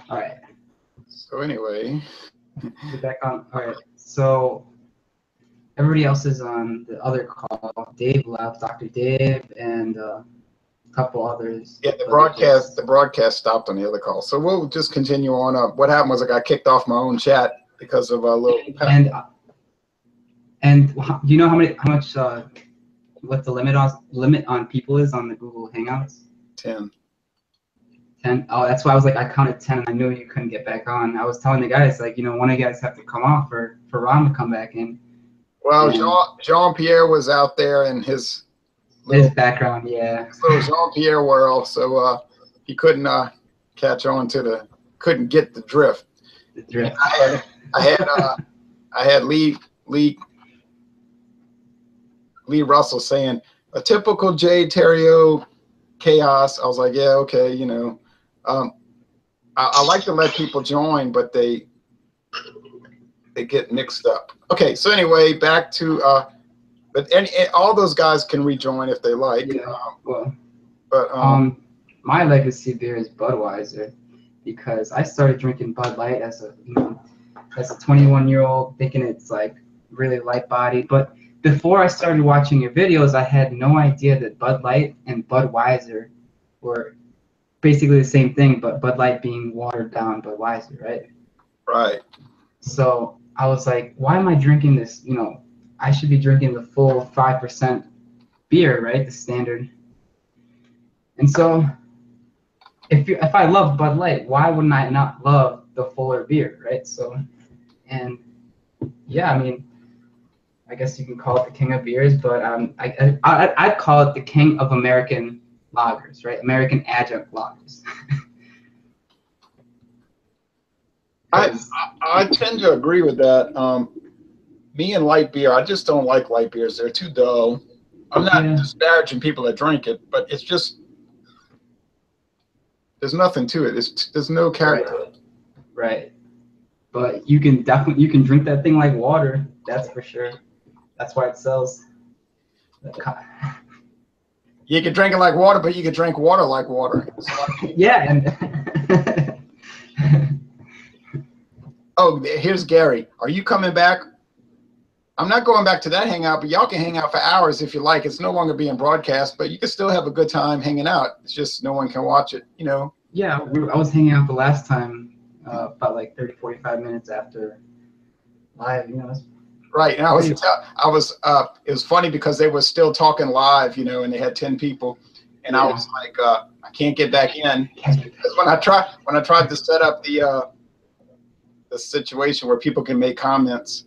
All right. So anyway, Get back on. All right. So everybody else is on the other call. Dave left, Dr. Dave, and a couple others. yeah, the broadcast stopped on the other call. So we'll just continue on. What happened was I got kicked off my own chat because of a little. And do you know how much what the limit on people is on the Google Hangouts? 10. 10. Oh, that's why I was like, I counted 10 and I knew you couldn't get back on. I was telling the guys, like, one of you guys have to come off for Ron to come back in. Well, Jean-Pierre was out there in his background, yeah. His little Jean-Pierre world, so he couldn't catch on to couldn't get the drift. The drift. I had Lee Russell saying a typical Jay Terrio chaos. I was like, yeah, okay, I like to let people join, but they get mixed up. Okay, so anyway, back to but all those guys can rejoin if they like. Yeah. But my legacy beer is Budweiser, because I started drinking Bud Light as a 21-year-old, thinking it's like really light bodied. But before I started watching your videos, I had no idea that Bud Light and Budweiser were basically the same thing, but Bud Light being watered down Budweiser, right? Right. So I was like, why am I drinking this? I should be drinking the full 5% beer, right? The standard. And so if I love Bud Light, why wouldn't I not love the fuller beer, right? So, and yeah, I mean, I guess you can call it the king of beers, but I'd call it the king of American lagers, right? American adjunct lagers. I tend to agree with that. Me and light beer, I just don't like light beers. They're too dull. I'm not disparaging people that drink it, but it's just there's nothing to it. There's no character. Right. But you can drink that thing like water. That's for sure. That's why it sells. You can drink it like water, but you can drink water like water. Yeah. Oh, here's Gary. Are you coming back? I'm not going back to that hangout, but y'all can hang out for hours if you like. It's no longer being broadcast, but you can still have a good time hanging out. It's just no one can watch it, Yeah, I was hanging out the last time about like 30, 45 minutes after live, Right, and it was funny because they were still talking live, and they had 10 people, and I was like, I can't get back in, because when I tried to set up the situation where people can make comments,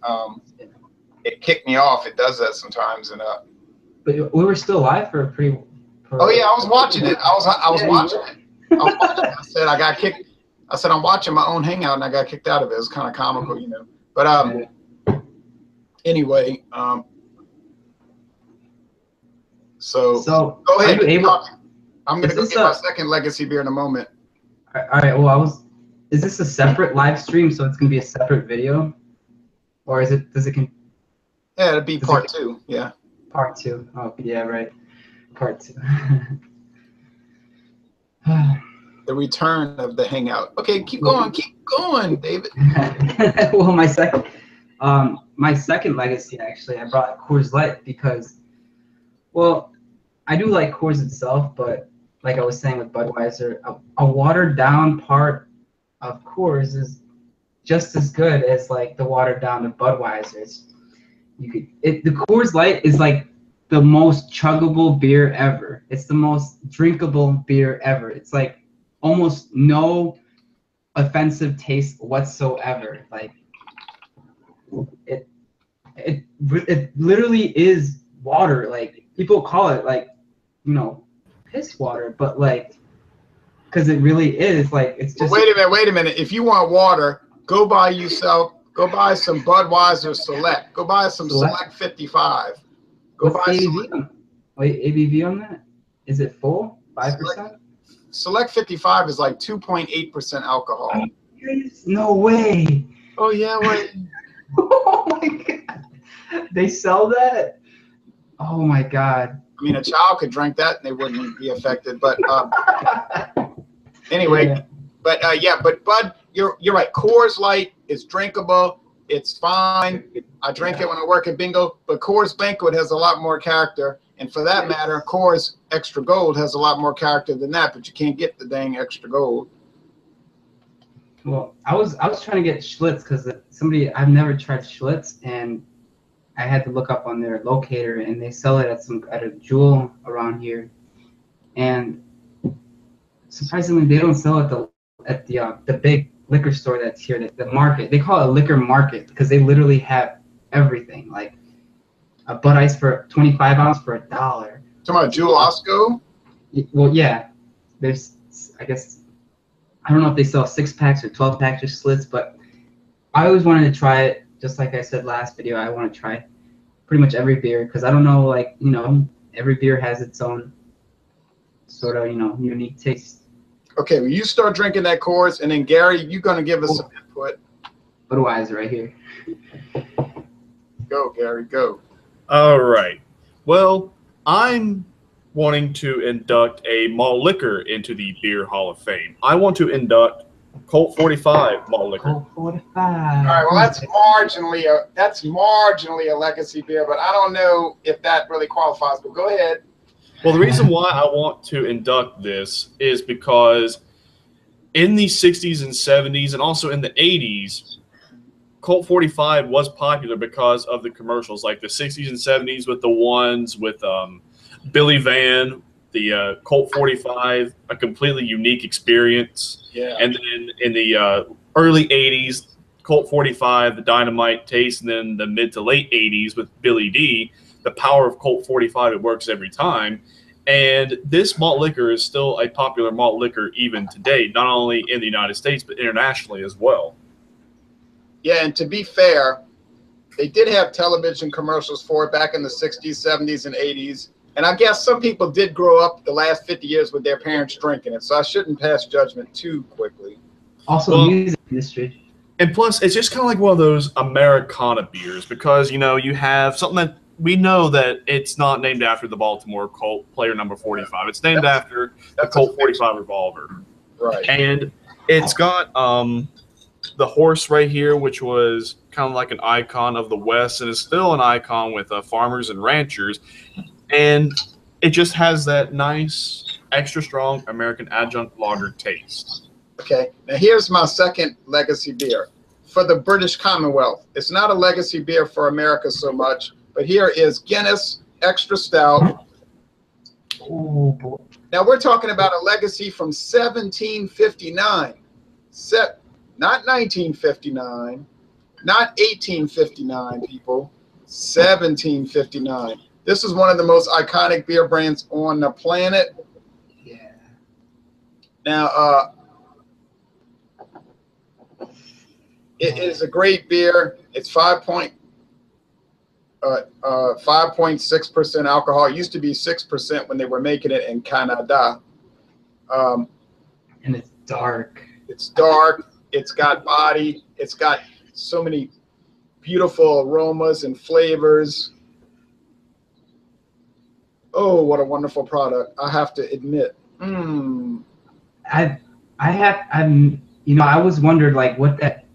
it kicked me off. It does that sometimes, and but we were still live for a pretty. Oh yeah, I was watching it. I was watching it. I said I got kicked. I said I'm watching my own hangout, and I got kicked out of it. It was kind of comical, But anyway, so go ahead. I'm gonna go get my second legacy beer in a moment. All right. Well, is this a separate live stream? So it's gonna be a separate video, or Yeah, it'd be part 2. Yeah. Part 2. Oh, yeah, right. Part 2. The return of the hangout. Okay, keep going, David. Well, my second legacy, actually, I brought Coors Light because, well, I do like Coors itself, but like I was saying with Budweiser, a watered down part of Coors is just as good as like the watered down of Budweiser. The Coors Light is like the most chuggable beer ever. It's the most drinkable beer ever. It's like almost no offensive taste whatsoever. Like it literally is water. Like people call it like, piss water, but like, because it really is like, it's just. Wait a minute. If you want water, go buy some Budweiser Select. Go buy some Select 55. What's the ABV on? Wait, ABV on that? Is it full? 5%? Select 55 is like 2.8% alcohol. No way. Oh yeah, wait. Oh my god. They sell that? Oh my god. I mean, a child could drink that and they wouldn't be affected. But anyway, But yeah, but Bud, you're right. Coors Light is drinkable. It's fine. I drink it when I work at Bingo. But Coors Banquet has a lot more character, and for that matter, Coors Extra Gold has a lot more character than that. But you can't get the dang Extra Gold. Well, I was trying to get Schlitz because I've never tried Schlitz, and I had to look up on their locator, and they sell it at a Jewel around here, and surprisingly, they don't sell it at the big liquor store that's here, the market. They call it a liquor market because they literally have everything, like a Bud Ice for 25 ounce for $1. Talking about Jewel Osco? Well, yeah. There's, I guess, I don't know if they sell 6-packs or 12-packs or Schlitz, but I always wanted to try it. Just like I said last video, I want to try pretty much every beer because I don't know, like, every beer has its own sort of, unique taste. Okay, well, you start drinking that Coors, and then Gary, you're gonna give us some input. Budweiser right here. Go, Gary, go. All right. Well, I'm wanting to induct a malt liquor into the Beer Hall of Fame. I want to induct Colt 45 malt liquor. Colt 45. All right, well, that's marginally a legacy beer, but I don't know if that really qualifies. But go ahead. Well, the reason why I want to induct this is because in the 60s and 70s and also in the 80s, Colt 45 was popular because of the commercials, like the 60s and 70s with the ones with Billy Van, the Colt 45, a completely unique experience. Yeah. And then in the early 80s, Colt 45, the dynamite taste, and then the mid to late 80s with Billy D, the power of Colt 45, it works every time. And this malt liquor is still a popular malt liquor even today, not only in the United States, but internationally as well. Yeah, and to be fair, they did have television commercials for it back in the 60s, 70s, and 80s. And I guess some people did grow up the last 50 years with their parents drinking it, so I shouldn't pass judgment too quickly. Also, music industry. And plus, it's just kind of like one of those Americana beers because, you have something that we know that it's not named after the Baltimore Colt player number 45. It's named after the Colt 45 revolver. Right. And it's got the horse right here, which was kind of like an icon of the West and is still an icon with farmers and ranchers. And it just has that nice, extra strong American adjunct lager taste. Okay, now here's my second legacy beer for the British Commonwealth. It's not a legacy beer for America so much, but here is Guinness Extra Stout. Oh, boy. Now we're talking about a legacy from 1759, not 1959, not 1859, people, 1759. This is one of the most iconic beer brands on the planet. Yeah. Now, it is a great beer. It's 5.6% alcohol. It used to be 6% when they were making it in Canada. And it's dark. It's dark. It's got body. It's got so many beautiful aromas and flavors. Oh, what a wonderful product! I have to admit. I was wondered like what that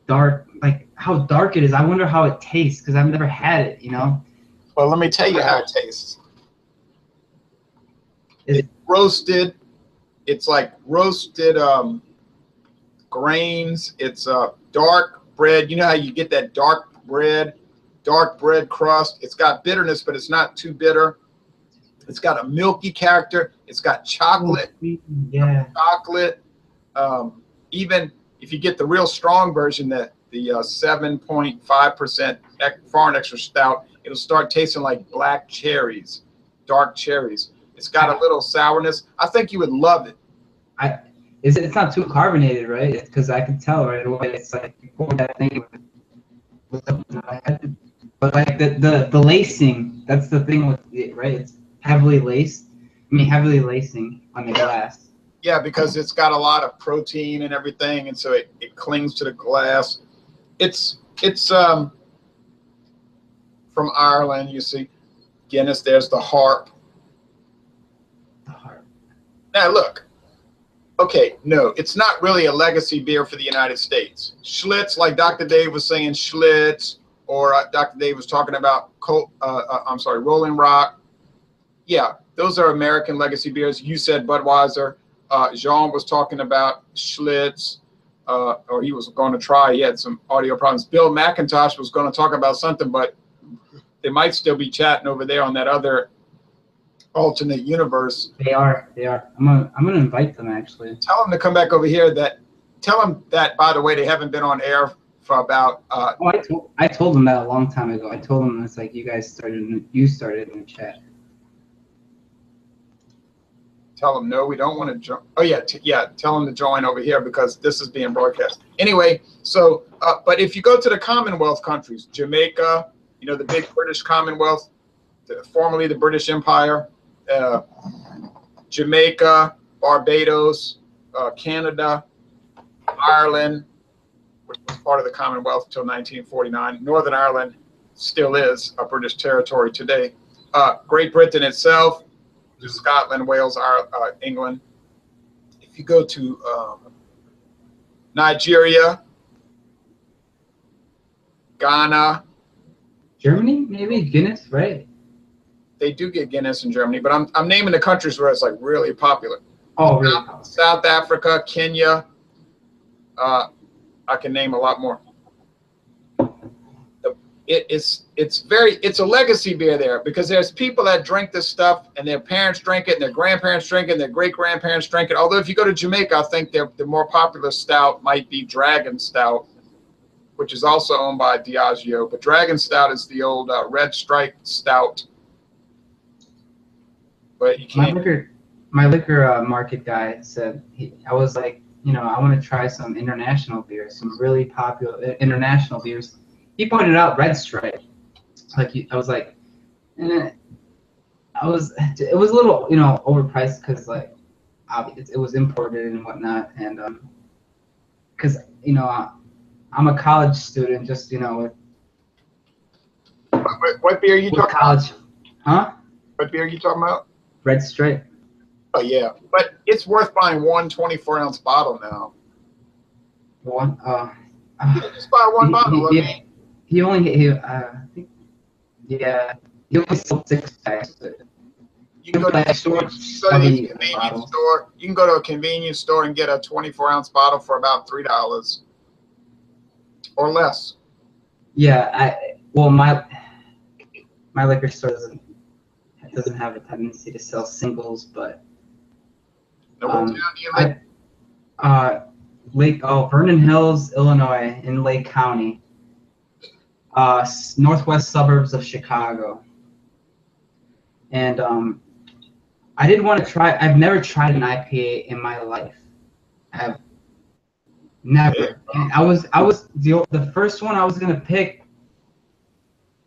dark, like how dark it is. I wonder how it tastes because I've never had it. Well, let me tell you how it tastes. It's roasted. It's like roasted grains. It's dark bread. You know how you get that dark bread crust. It's got bitterness, but it's not too bitter. It's got a milky character. It's got chocolate. Yeah. Chocolate. Even if you get the real strong version, the 7.5% foreign extra stout, it'll start tasting like black cherries, dark cherries. It's got a little sourness. I think you would love it. It's not too carbonated, right? Because I can tell right away. It's like you pour that thing but like the lacing, that's the thing with it, right? It's heavily laced. Heavily lacing on the glass. Yeah, because it's got a lot of protein and everything, and so it clings to the glass. It's from Ireland, you see. Guinness, there's the harp. The harp. Now look, Okay, no, it's not really a legacy beer for the United States. Schlitz, like Dr. Dave was saying, Schlitz, or Dr. Dave was talking about, I'm sorry, Rolling Rock. Yeah, those are American legacy beers. You said Budweiser. Jean was talking about Schlitz, or he was going to try. He had some audio problems. Bill McIntosh was going to talk about something, but they might still be chatting over there on that other alternate universe. They are. I'm gonna invite them actually. Tell them to come back over here. Tell them that, by the way, they haven't been on air for about. I told them that a long time ago. I told them it's like you started in the chat. Tell them no, we don't want to join. Oh yeah, tell them to join over here because this is being broadcast. Anyway, so but if you go to the Commonwealth countries, Jamaica, you know, the big British Commonwealth, formerly the British Empire, Jamaica, Barbados, Canada, Ireland, which was part of the Commonwealth until 1949. Northern Ireland still is a British territory today. Great Britain itself, Scotland, Wales, England. If you go to Nigeria, Ghana, Germany, maybe Guinness, right? They do get Guinness in Germany, but I'm naming the countries where it's like really popular. Oh, really? South Africa, Kenya. I can name a lot more. It's a legacy beer there because there's people that drink this stuff and their parents drink it and their grandparents drink it and their great grandparents drink it. Although if you go to Jamaica, I think the more popular stout might be Dragon Stout, which is also owned by Diageo. But Dragon Stout is the old red stripe stout. But you can't. My liquor market guy said I was like, you know, I want to try some international beers, some really popular international beers. He pointed out Red Stripe. I was like, it was a little, you know, overpriced because like it was imported and whatnot, and because you know I'm a college student, just you know. What beer are you talking about? Huh? What beer are you talking about? Red Stripe. Oh yeah, but it's worth buying one 24-ounce bottle now. One. Just buy one bottle. He only I think he only sold 6 packs. You can go to a convenience store. You can go to a convenience store and get a 24-ounce bottle for about $3 or less. Yeah, my liquor store doesn't have a tendency to sell singles, but Vernon Hills, Illinois, in Lake County, northwest suburbs of Chicago. And I did want to try. I've never tried an IPA in my life. I've never. And I was the first one I was gonna pick.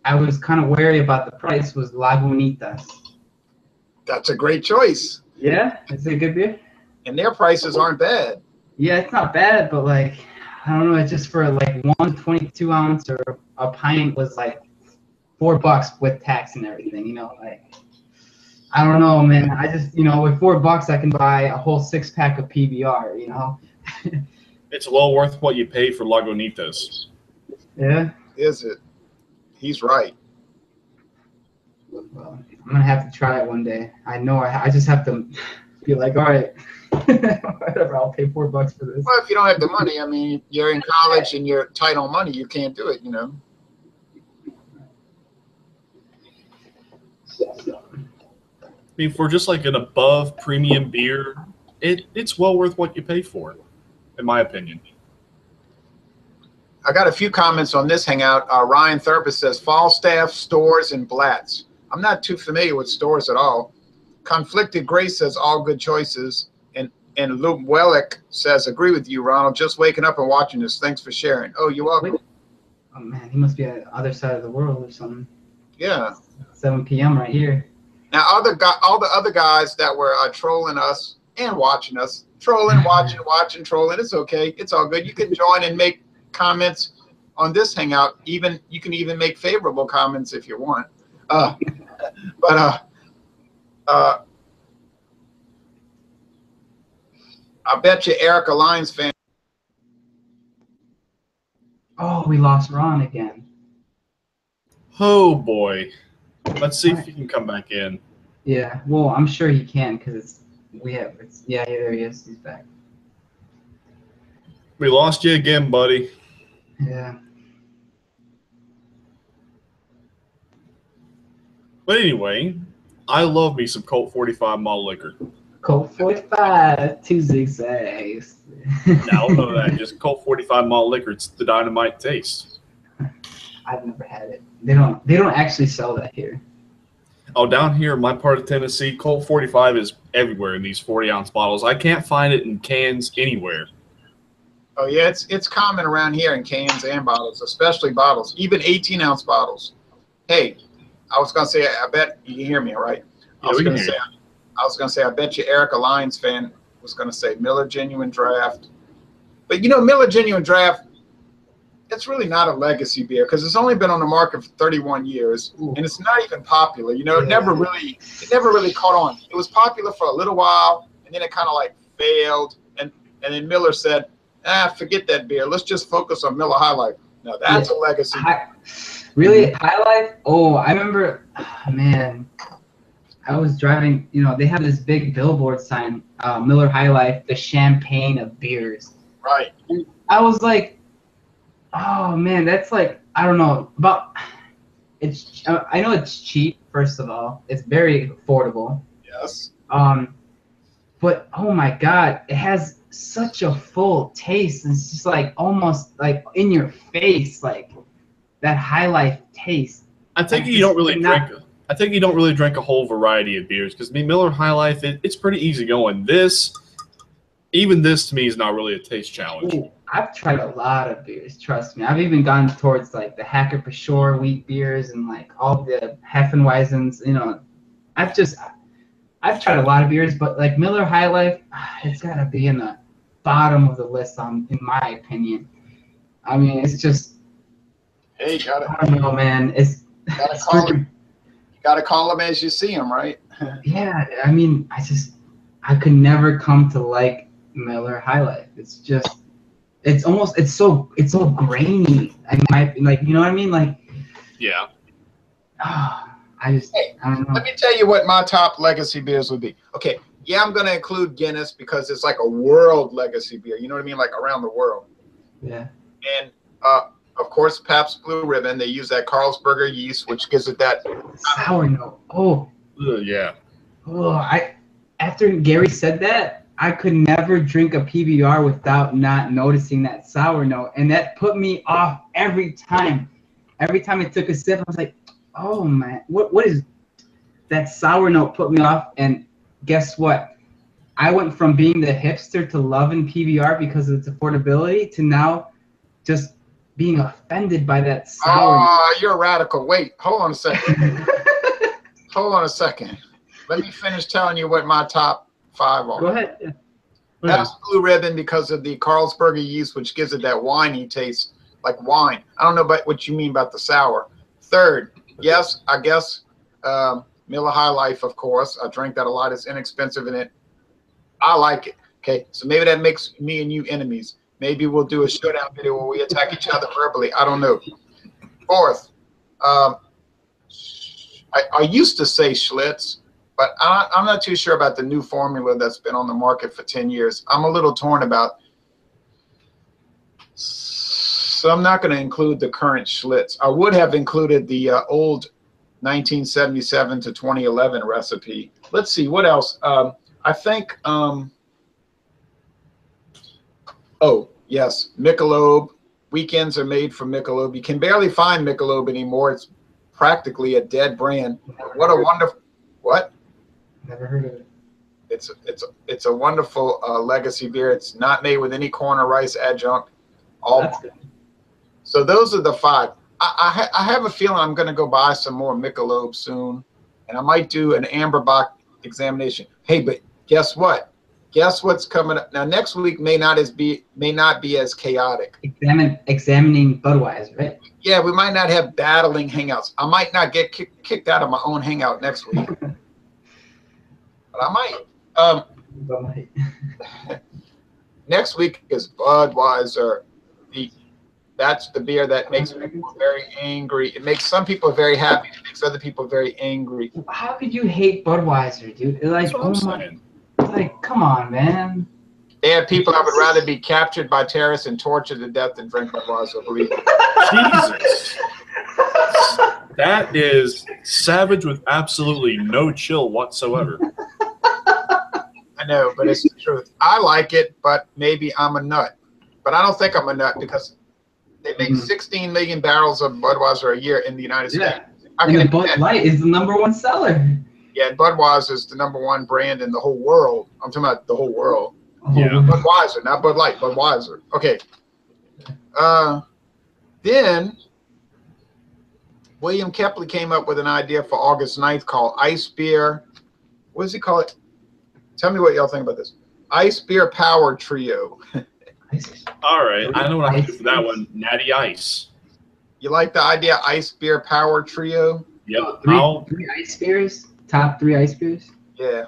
I was kind of wary about the price. Was Lagunitas. That's a great choice. Yeah, it's a good beer. And their prices aren't bad. Yeah, it's not bad, but like I don't know. It's just for like 1 22-ounce or a pint was like $4 with tax and everything. You know, like I don't know, man. I just with $4 I can buy a whole 6-pack of PBR. You know. It's well worth what you pay for Lagunitas. Yeah. Is it? He's right. Well, I'm gonna have to try it one day. I know. I just have to be like, all right, whatever. I'll pay $4 for this. Well, if you don't have the money, I mean, you're in college and you're tight on money. You can't do it. You know. I mean, for just like an above premium beer, it's well worth what you pay for, in my opinion. I got a few comments on this hangout. Ryan Thurpus says Falstaff, Stores, and Blatz. I'm not too familiar with Stores at all. Conflicted Grace says all good choices. And Luke Wellick says, agree with you, Ronald. Just waking up and watching this. Thanks for sharing. Oh, you're welcome. Oh, man, he must be on the other side of the world or something. Yeah. 7 p.m. right here. Now, all the other guys that were trolling us and watching us, trolling, watching, trolling, it's okay. It's all good. You can join and make comments on this hangout. You can even make favorable comments if you want. I bet you Eric, a Lions fan. Oh, we lost Ron again. Oh boy. Let's see if he can come back in. Yeah, well, I'm sure he can because yeah, there he is. He's back. We lost you again, buddy. Yeah. But anyway, I love me some Colt 45 malt liquor. Colt 45, 2 zigzags. Now, I don't know that. Just Colt 45 malt liquor. It's the dynamite taste. I've never had it. They don't actually sell that here. Oh, down here in my part of Tennessee, Colt 45 is everywhere in these 40-ounce bottles. I can't find it in cans anywhere. Oh yeah, it's common around here in cans and bottles, especially bottles, even 18-ounce bottles. Hey, I was gonna say, I bet you can hear me, all right? Yeah, we can hear you. I was gonna say, I bet you Eric, a Lions fan, was gonna say Miller Genuine Draft, but you know, Miller Genuine Draft, it's really not a legacy beer because it's only been on the market for 31 years. Ooh. And it's not even popular. You know, Yeah. it never really caught on. It was popular for a little while, and then it kind of like failed. And then Miller said, forget that beer. Let's just focus on Miller High Life. Now that's a legacy. Really? High Life? Oh, I remember, man, I was driving, you know, they have this big billboard sign, Miller High Life, the champagne of beers. Right. And I was like, oh man, that's like, I don't know about. I know it's cheap. First of all, it's very affordable. Yes. But oh my God, it has such a full taste. It's just like almost like in your face, like that High Life taste. I think you don't really drink. I think you don't really drink a whole variety of beers because Miller High Life, it's pretty easy going. Even this to me is not really a taste challenge. Ooh, I've tried a lot of beers, trust me. I've even gone towards like the Hacker for Sure wheat beers and like all the Heffenweizens. You know, I've tried a lot of beers, but like Miller High Life, it's gotta be in the bottom of the list in my opinion. I mean, it's just. Hey, you I don't know, man. gotta call them as you see them, right? Yeah, I mean, I could never come to like Miller High Life. It's so grainy. I like, you know what I mean? Like, yeah. I don't know. Let me tell you what my top legacy beers would be. Okay, yeah, I'm gonna include Guinness because it's like a world legacy beer. You know what I mean? Like around the world. Yeah. And of course, Pabst Blue Ribbon. They use that Carlsberger yeast, which gives it that Sour note. Oh. Yeah. Oh, after Gary said that, I could never drink a PBR without not noticing that sour note, and that put me off every time. Every time I took a sip, I was like, "Oh man, what is that sour note?" Put me off, and guess what? I went from being the hipster to loving PBR because of its affordability to now just being offended by that sour note. Oh, you're a radical. Wait, hold on a second. Hold on a second. Let me finish telling you what my top 5 are. Go ahead. Yeah. Pabst Blue Ribbon because of the Carlsberger yeast, which gives it that winey taste, like wine. I don't know about what you mean about the sour. Third, yes, I guess Miller High Life, of course. I drink that a lot. It's inexpensive in it. I like it. Okay, so maybe that makes me and you enemies. Maybe we'll do a showdown video where we attack each other verbally. I don't know. Fourth, I used to say Schlitz, but I'm not too sure about the new formula that's been on the market for 10 years. I'm a little torn about. So I'm not going to include the current Schlitz. I would have included the old 1977 to 2011 recipe. Let's see, what else? I think, oh, yes, Michelob. Weekends are made for Michelob. You can barely find Michelob anymore. It's practically a dead brand. What a wonderful, what? Never heard of it. It's a wonderful legacy beer. It's not made with any corn or rice adjunct. That's good. So those are the 5. I have a feeling I'm going to go buy some more Michelob soon, and I might do an Amberbach examination. Hey, but guess what? Guess what's coming up now? Next week may not be as chaotic. Examining Budweiser, right? Yeah, we might not have battling hangouts. I might not get kicked out of my own hangout next week, but I might. next week is Budweiser. That's the beer that makes people very angry. It makes some people very happy. It makes other people very angry. How could you hate Budweiser, dude? Like, That's what I'm saying. Like, come on, man. They have people that would rather be captured by terrorists and tortured to death than drink Budweiser. Believe me. Jesus. That is savage with absolutely no chill whatsoever. I know, but it's the truth. I like it, but maybe I'm a nut. But I don't think I'm a nut because they make 16 million barrels of Budweiser a year in the United States. And the Bud Light is the #1 seller. Yeah, Budweiser is the #1 brand in the whole world. I'm talking about the whole world. Yeah. Budweiser, not Bud Light, Budweiser. Okay. Then William Kepley came up with an idea for August 9th called Ice Beer. What does he call it? Tell me what y'all think about this. Ice Beer Power Trio. All right, I know what I do for that one. Natty Ice. You like the idea, Ice Beer Power Trio? Yep. Three ice beers? Top 3 ice beers? Yeah.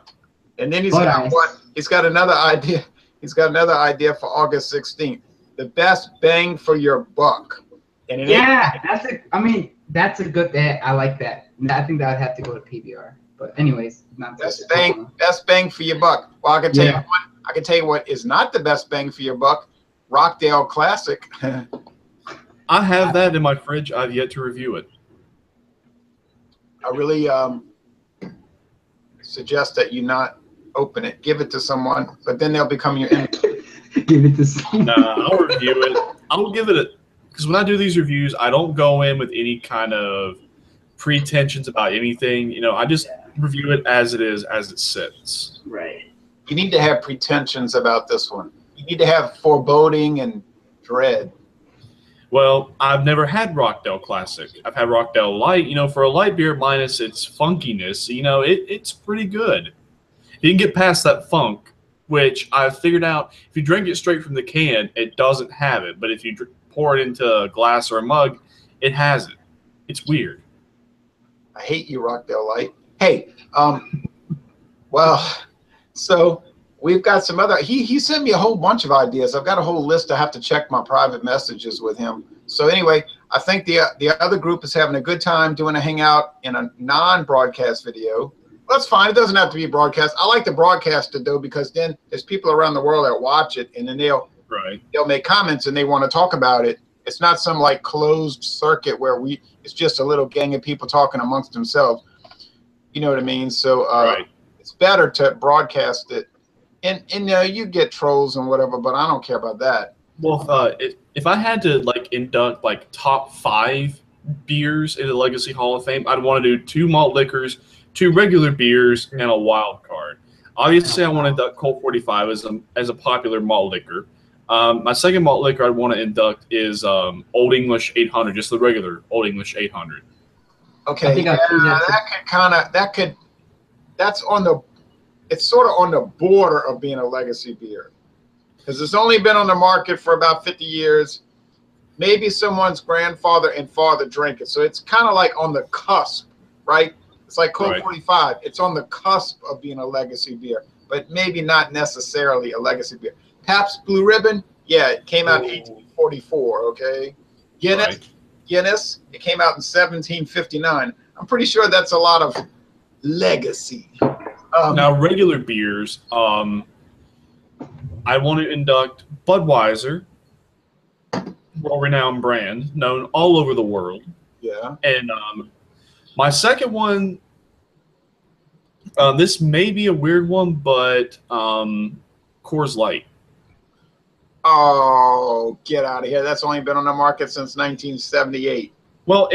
And then he's got another idea. He's got another idea for August 16th. The best bang for your buck. And that's a good bet. I like that. I think that would have to go to PBR. But anyways, not best bang for your buck. Well, I can tell you what. I can tell you what is not the best bang for your buck. Rockdale Classic. I have that in my fridge. I've yet to review it. I really suggest that you not open it. Give it to someone, but then they'll become your enemy. Give it to someone. Nah, I'll review it. I'll give it a... Because when I do these reviews, I don't go in with any kind of pretensions about anything. You know, I just review it as it is, as it sits. Right. You need to have pretensions about this one. You need to have foreboding and dread. Well, I've never had Rockdale Classic. I've had Rockdale Light. You know, for a light beer minus its funkiness, you know, it's pretty good. You can get past that funk, which I've figured out. If you drink it straight from the can, it doesn't have it. But if you pour it into a glass or a mug, it has it. It's weird. I hate you, Rockdale Light. Hey, well, so we've got some other. He sent me a whole bunch of ideas. I've got a whole list. I have to check my private messages with him. So anyway, I think the other group is having a good time doing a hangout in a non-broadcast video. Well, that's fine. It doesn't have to be broadcast. I like to broadcast it though because then there's people around the world that watch it and then they'll make comments and they want to talk about it. It's not some like closed circuit where it's just a little gang of people talking amongst themselves. You know what I mean? So it's better to broadcast it. And you get trolls and whatever, but I don't care about that. Well, if I had to like induct like top 5 beers in the Legacy Hall of Fame, I'd want to do 2 malt liquors, 2 regular beers, and a wild card. Obviously, I want to induct Colt 45 as a popular malt liquor. My second malt liquor I'd want to induct is Old English 800, just the regular Old English 800. Okay, it's sort of on the border of being a legacy beer because it's only been on the market for about 50 years. Maybe someone's grandfather and father drank it. So it's kind of like on the cusp, right? It's like Colt 45. It's on the cusp of being a legacy beer, but maybe not necessarily a legacy beer. Pabst Blue Ribbon, yeah, it came out in 1844, okay? Guinness, it came out in 1759. I'm pretty sure that's a lot of legacy. Now, regular beers, I want to induct Budweiser, well-renowned brand, known all over the world. Yeah. And my second one, this may be a weird one, but Coors Light. Oh, get out of here. That's only been on the market since 1978. Well,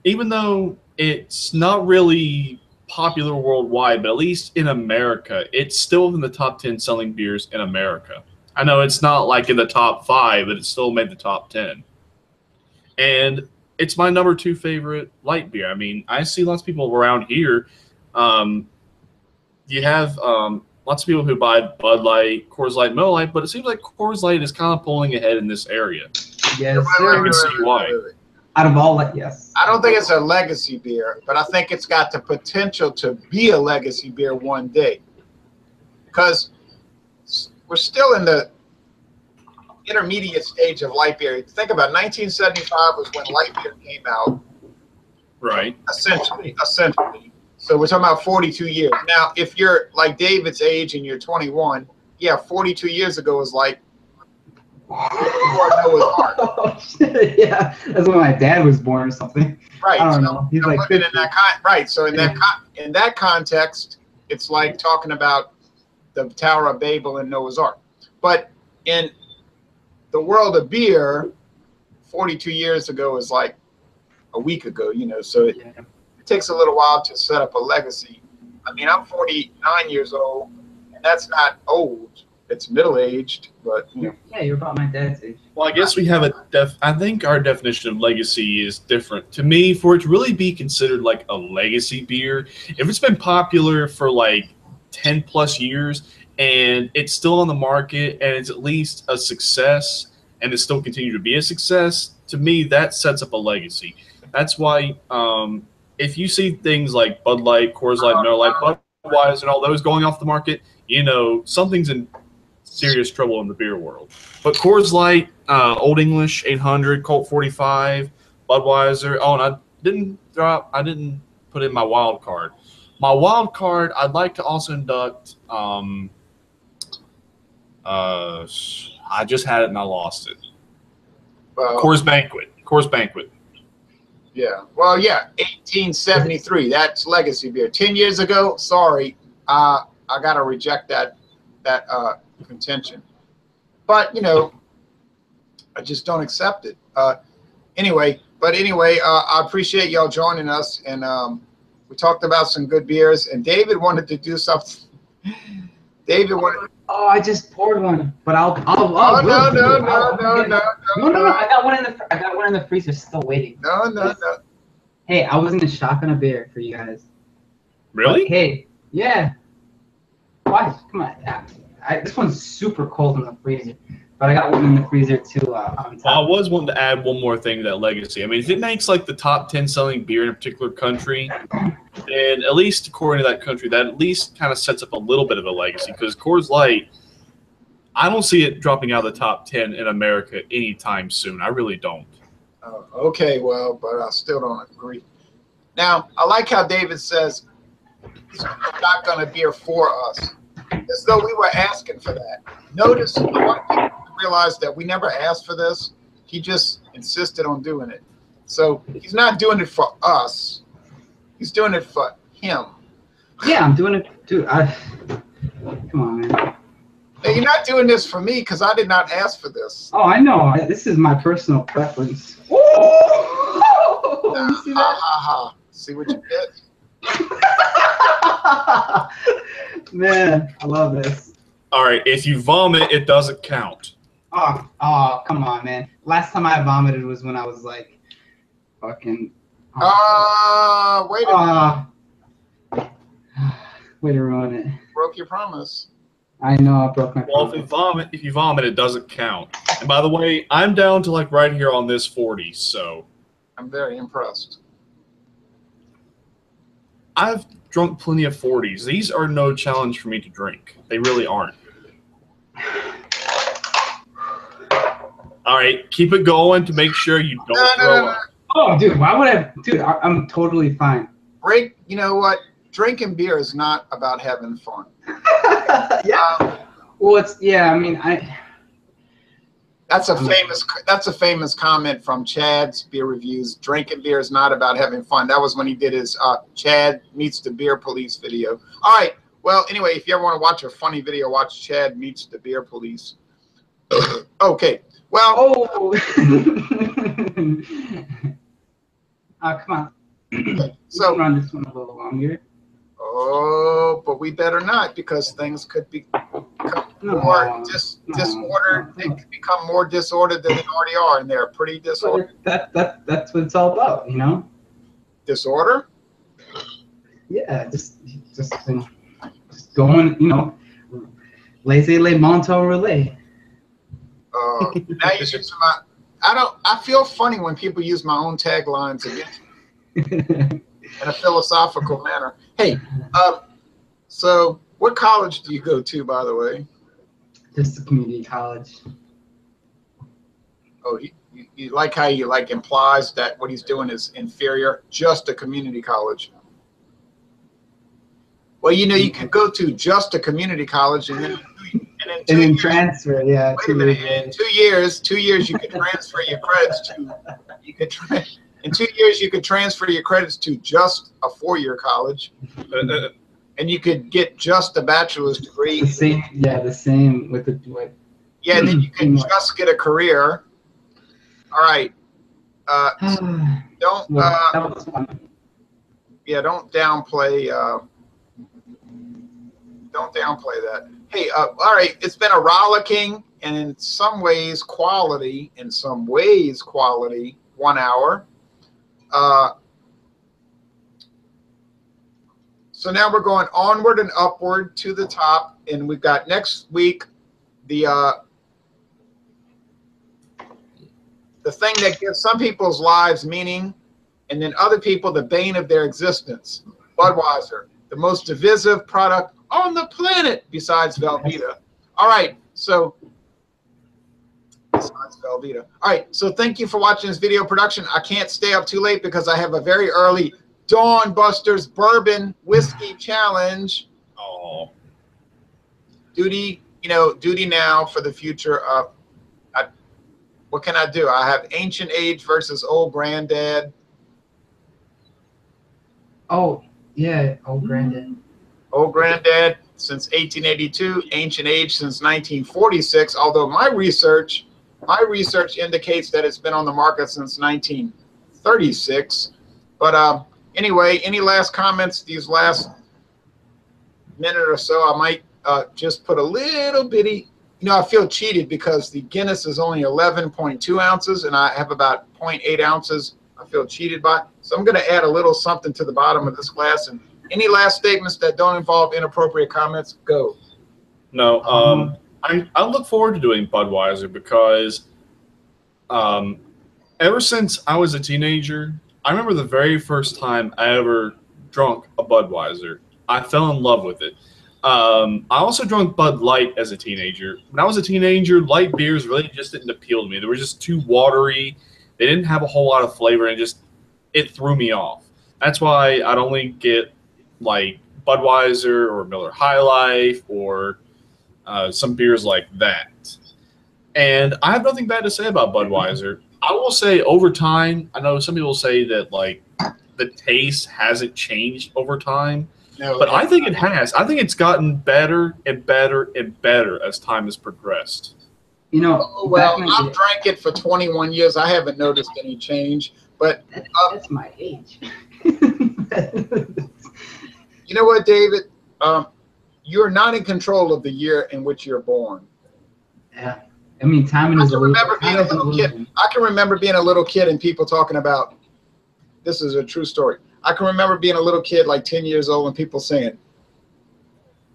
even though it's not really popular worldwide, but at least in America, it's still in the top 10 selling beers in America. I know it's not like in the top 5, but it still made the top 10. And it's my number 2 favorite light beer. I mean, I see lots of people around here. You have lots of people who buy Bud Light, Coors Light, Miller Lite, but it seems like Coors Light is kind of pulling ahead in this area. Yes, I can see why. Out of all that, yes. I don't think it's a legacy beer, but I think it's got the potential to be a legacy beer one day. Because we're still in the intermediate stage of light beer. Think about it, 1975 was when light beer came out. Right. Essentially. So we're talking about 42 years. Now, if you're like David's age and you're 21, yeah, 42 years ago was like Noah's Ark. Oh, shit, yeah, that's when my dad was born or something. Right. I don't know. He's like living in that right. So in that context, it's like talking about the Tower of Babel and Noah's Ark. But in the world of beer, 42 years ago is like a week ago, you know, so it takes a little while to set up a legacy. I mean, I'm 49 years old, and that's not old. It's middle-aged, but, you know. Yeah, you're about my dad's age. Well, I guess we have I think our definition of legacy is different. To me, for it to really be considered like a legacy beer, if it's been popular for like 10 plus years and it's still on the market and it's at least a success and it still continue to be a success, to me, that sets up a legacy. That's why if you see things like Bud Light, Coors Light, Miller Lite, Budweiser, and all those going off the market, you know, something's in serious trouble in the beer world. But Coors Light, Old English 800, Colt 45, Budweiser. Oh, and I didn't put in my wild card. My wild card, I'd like to also induct. I just had it and I lost it. Coors Banquet. Yeah. Well, yeah, 1873. That's legacy beer. 10 years ago, sorry, I got to reject that contention. But, you know, I just don't accept it. Anyway, I appreciate y'all joining us, and we talked about some good beers, and David wanted to do something. David wanted. Oh, I just poured one, but I'll. No. I got one in the freezer, still waiting. No. Hey, I was in the shop and a beer for you guys. Really? But, hey, yeah. Why? Come on. This one's super cold in the freezer, but I got one in the freezer too. On top. I was wanting to add one more thing to that legacy. I mean, if it makes like the top 10 selling beer in a particular country, then at least according to that country, that at least kind of sets up a little bit of a legacy. Because Coors Light, I don't see it dropping out of the top 10 in America anytime soon. I really don't. Okay, well, but I still don't agree. Now, I like how David says he's not going to beer for us, as though we were asking for that. Notice, I want people to realize that we never asked for this. He just insisted on doing it. So he's not doing it for us. He's doing it for him. Yeah, I'm doing it too. Come on, man. Hey, you're not doing this for me because I did not ask for this. Oh, I know. This is my personal preference. Oh! You see that? See what you did? Man, I love this. All right, if you vomit, it doesn't count. Oh, come on, man. Last time I vomited was when I was like, fucking. Wait a minute. Way to ruin it. Broke your promise. I know, I broke my promise. Well, if you vomit, it doesn't count. And by the way, I'm down to like right here on this 40, so. I'm very impressed. I've drunk plenty of 40s. These are no challenge for me to drink. They really aren't. All right, keep it going to make sure you don't throw up. Oh, dude, why would I? Dude, I'm totally fine. You know what? Drinking beer is not about having fun. Yeah. Well, I mean, That's a famous comment from Chad's Beer Reviews. Drinking beer is not about having fun. That was when he did his Chad Meets the Beer Police video. All right. Well, anyway, if you ever want to watch a funny video, watch Chad Meets the Beer Police. Okay. Well. Oh. Come on. So run this one a little longer. Oh, but we better not, because things could become more disordered. They could become more disordered than they already are, and they're pretty disordered. That's what it's all about, you know. Disorder? Yeah, just going, you know, laissez-les menton relay. Now you use my. I feel funny when people use my own taglines against me in a philosophical manner. Hey, so what college do you go to, by the way? Just a community college. Oh, you like how he like implies that what he's doing is inferior, just a community college. Well, you know, you could go to just a community college and then transfer. Yeah. Wait a minute. In 2 years, you could transfer your credits to. In 2 years, you could transfer your credits to just a 4-year college, and you could get just a bachelor's degree. The same with the. Yeah, and then you can just get a career. All right. Don't. That was fun. Yeah, don't downplay. Don't downplay that. Hey, all right. It's been a rollicking and in some ways quality. 1 hour. So now we're going onward and upward to the top, and we've got next week the thing that gives some people's lives meaning, and then other people the bane of their existence. Budweiser, the most divisive product on the planet besides Velveeta. All right, so besides Velveeta. All right, so thank you for watching this video production. I can't stay up too late because I have a very early Dawn Busters Bourbon Whiskey Challenge. Oh, Duty now for the future. What can I do? I have Ancient Age versus Old Granddad. Oh, yeah, Old Granddad. Old Granddad since 1882, Ancient Age since 1946, although my research indicates that it's been on the market since 1936. But anyway, any last comments these last minute or so? I might just put a little bitty, I feel cheated because the Guinness is only 11.2 ounces and I have about 0.8 ounces. I feel cheated by. So I'm going to add a little something to the bottom of this glass. And any last statements that don't involve inappropriate comments, go. No, I look forward to doing Budweiser because ever since I was a teenager, I remember the very first time I ever drunk a Budweiser. I fell in love with it. I also drank Bud Light as a teenager. When I was a teenager, light beers really just didn't appeal to me. They were just too watery. They didn't have a whole lot of flavor, and it threw me off. That's why I'd only get like Budweiser or Miller High Life or some beers like that. And I have nothing bad to say about Budweiser. I will say over time, I know some people say that like the taste hasn't changed over time. No, but I think it has. I think it's gotten better and better and better as time has progressed. Well, I've drank it for 21 years. I haven't noticed any change. But that's my age. You know what, David? You're not in control of the year in which you're born. Yeah. I mean, timing is a little kid. I can remember being a little kid and people talking about, this is a true story. I can remember being a little kid, like 10 years old, and people saying,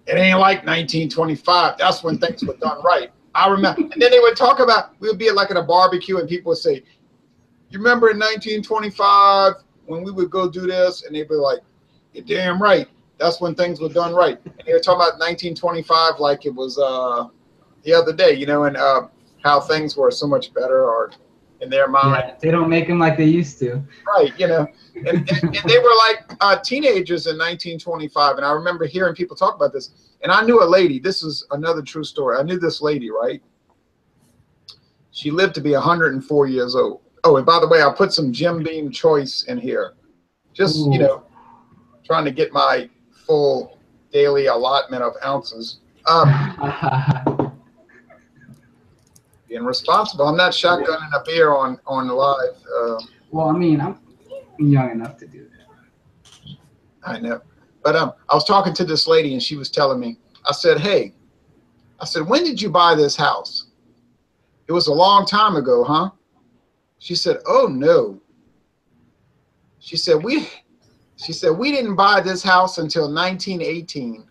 it ain't like 1925. That's when things were done right. I remember. And then they would talk about, we would be like at a barbecue, and people would say, you remember in 1925 when we would go do this? And they'd be like, you're damn right. That's when things were done right. And they were talking about 1925 like it was the other day, and how things were so much better or in their mind. Yeah, they don't make them like they used to. Right, and they were like teenagers in 1925, and I remember hearing people talk about this. And I knew a lady. This is another true story. I knew this lady, right? She lived to be 104 years old. Oh, and by the way, I'll put some Jim Beam Choice in here. Just, trying to get my full daily allotment of ounces. Being responsible. I'm not shotgunning a beer on live. Well, I mean, I'm young enough to do that. I know. But I was talking to this lady, and she was telling me, I said, when did you buy this house? It was a long time ago, huh? She said, oh, no. She said, we didn't buy this house until 1918.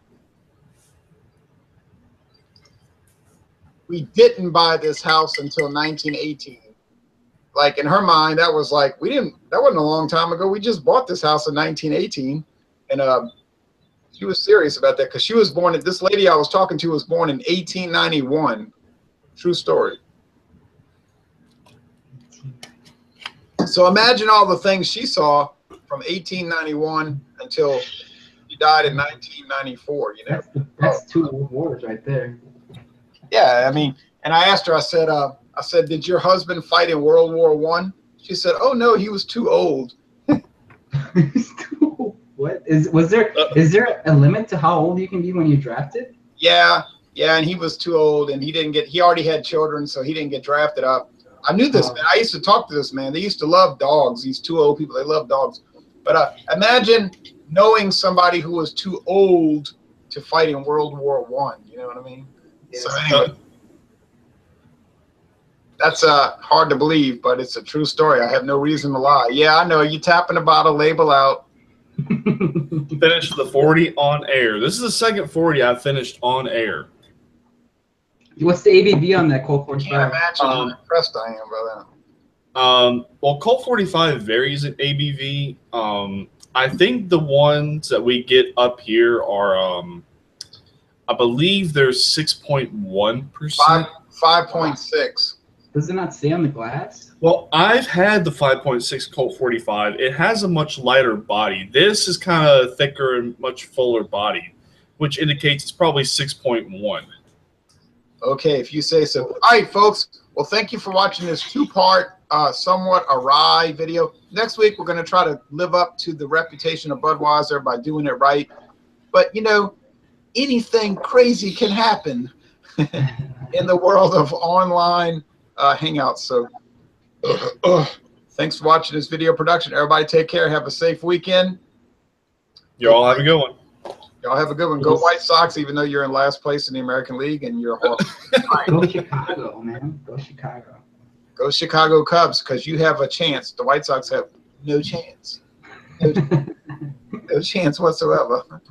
We didn't buy this house until 1918. Like in her mind, that was like, that wasn't a long time ago. We just bought this house in 1918. And she was serious about that because she was born, this lady I was talking to was born in 1891. True story. So imagine all the things she saw from 1891 until she died in 1994. You know, That's 2 wars right there. Yeah, I mean, and I asked her. I said, did your husband fight in World War I? She said, oh no, he was too old. What is there a limit to how old you can be when you're drafted? Yeah, and he was too old, and he already had children, so he didn't get drafted up. I knew this man. I used to talk to this man. They used to love dogs. These two old people, they love dogs. But imagine knowing somebody who was too old to fight in World War I. You know what I mean? Yeah. So anyway, that's hard to believe, but it's a true story. I have no reason to lie. Yeah, I know. You tapping the bottle, label out. Finished the 40 on air. This is the second 40 I finished on air. What's the ABV on that Colt 45? Can't imagine how impressed I am by that. Well, Colt 45 varies in ABV. I think the ones that we get up here are, I believe they're 6.1%. 5.6. Does it not say on the glass? Well, I've had the 5.6 Colt 45. It has a much lighter body. This is kind of thicker and much fuller body, which indicates it's probably 6.1. Okay, if you say so. All right, folks. Well, thank you for watching this two-part, somewhat awry video. Next week, we're going to try to live up to the reputation of Budweiser by doing it right. But, you know, anything crazy can happen in the world of online hangouts. So thanks for watching this video production. Everybody take care. Have a safe weekend. You all have a good one. Y'all have a good one. Go White Sox, even though you're in last place in the American League and you're horrible. Go Chicago, man. Go Chicago. Go Chicago Cubs, because you have a chance. The White Sox have no chance. No chance whatsoever.